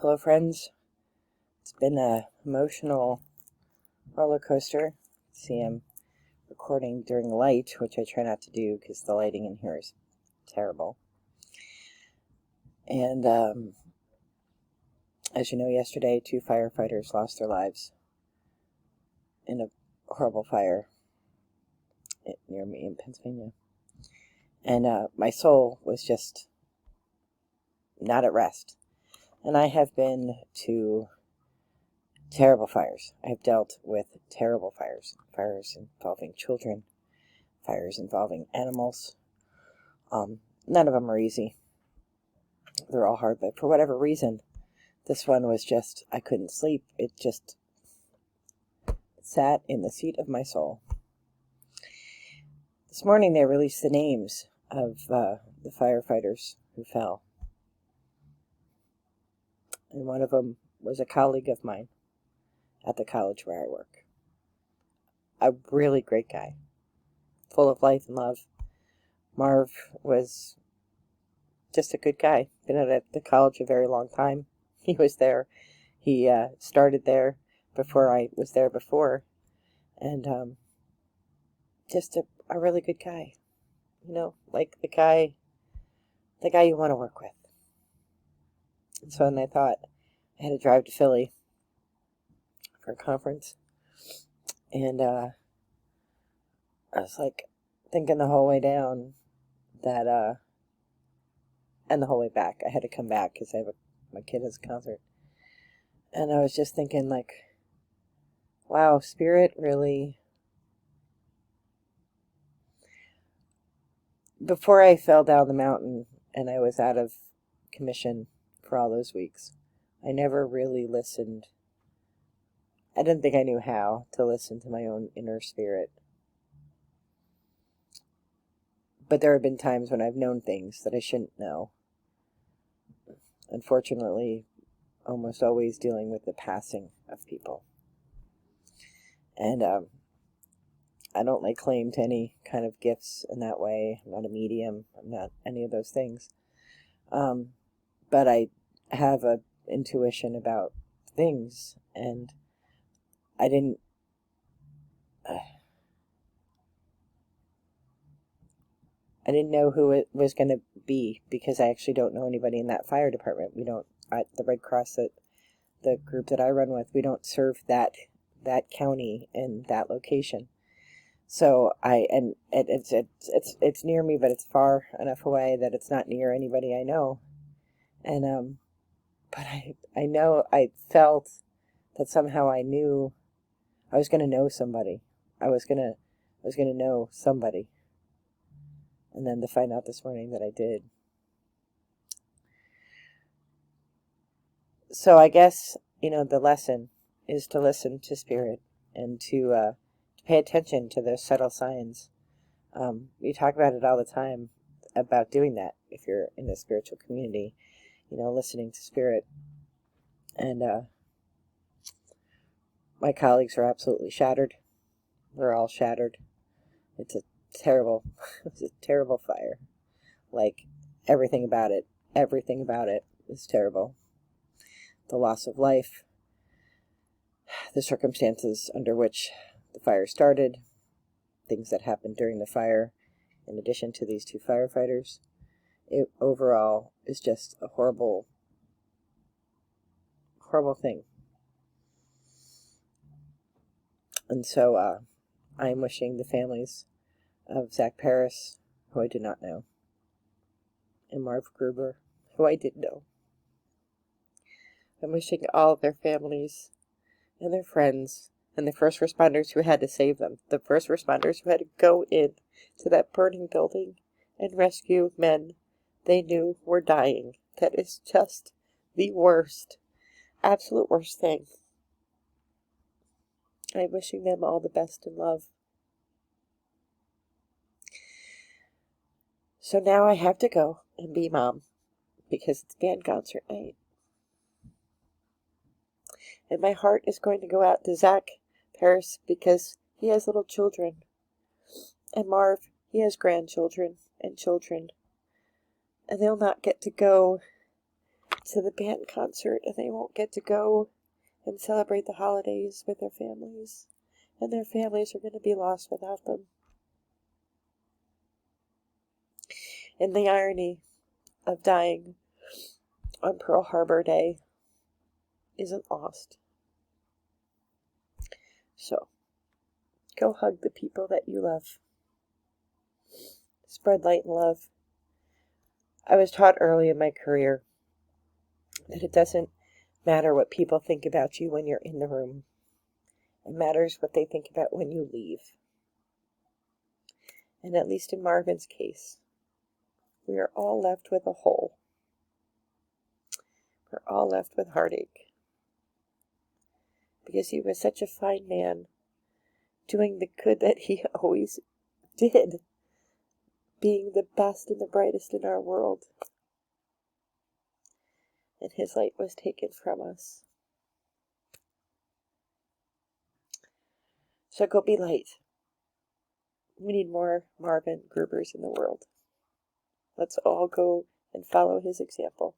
Hello, friends. It's been an emotional roller coaster. See, I'm recording during light, which I try not to do because the lighting in here is terrible. And as you know, yesterday, 2 firefighters lost their lives in a horrible fire near me in Pennsylvania. And my soul was just not at rest. And I have been to terrible fires. I've dealt with terrible fires. Fires involving children. Fires involving animals. None of them are easy. They're all hard, but for whatever reason, this one was just, I couldn't sleep. It just sat in the seat of my soul. This morning they released the names of the firefighters who fell. And one of them was a colleague of mine at the college where I work. A really great guy, full of life and love. Marv was just a good guy. Been at the college a very long time. He was there. He started there before I was there before. And just a really good guy. You know, like the guy you want to work with. And so then I thought I had to drive to Philly for a conference. And I was like thinking the whole way down that, and the whole way back, I had to come back because my kid has a concert. And I was just thinking like, wow, Spirit really, before I fell down the mountain and I was out of commission for all those weeks, I never really listened. I didn't think I knew how to listen to my own inner spirit. But there have been times when I've known things that I shouldn't know. Unfortunately, almost always dealing with the passing of people. And I don't lay claim to any kind of gifts in that way. I'm not a medium. I'm not any of those things. But I have an intuition about things, and I didn't know who it was going to be because I actually don't know anybody in that fire department. We don't, the Red Cross, the group that I run with, we don't serve that county and that location. So it's near me, but it's far enough away that it's not near anybody I know. And but I know, I felt that somehow I knew I was going to know somebody. I was going to know somebody. And then to find out this morning that I did. So I guess, the lesson is to listen to Spirit and to pay attention to those subtle signs. We talk about it all the time, about doing that if you're in the spiritual community, listening to Spirit. And my colleagues are absolutely shattered. We're all shattered. It's a terrible fire. Like, everything about it is terrible. The loss of life, the circumstances under which the fire started, things that happened during the fire, in addition to these 2 firefighters. It overall is just a horrible thing. And so I am wishing the families of Zach Paris, who I did not know, and Marv Gruber, who I did know. I'm wishing all of their families and their friends and the first responders who had to save them, the first responders who had to go in to that burning building and rescue men they knew were dying. That is just the worst, absolute worst thing. I'm wishing them all the best in love. So now I have to go and be mom because it's band concert night. And my heart is going to go out to Zach Paris because he has little children. And Marv, he has grandchildren and children. And they'll not get to go to the band concert and they won't get to go and celebrate the holidays with their families. And their families are going to be lost without them. And the irony of dying on Pearl Harbor Day isn't lost. So, go hug the people that you love. Spread light and love. I was taught early in my career that it doesn't matter what people think about you when you're in the room. It matters what they think about when you leave. And at least in Marvin's case, we are all left with a hole. We're all left with heartache. Because he was such a fine man, doing the good that he always did, being the best and the brightest in our world. And his light was taken from us. So go be light. We need more Marvin Grubers in the world. Let's all go and follow his example.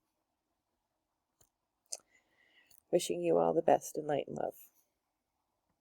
Wishing you all the best in light and love.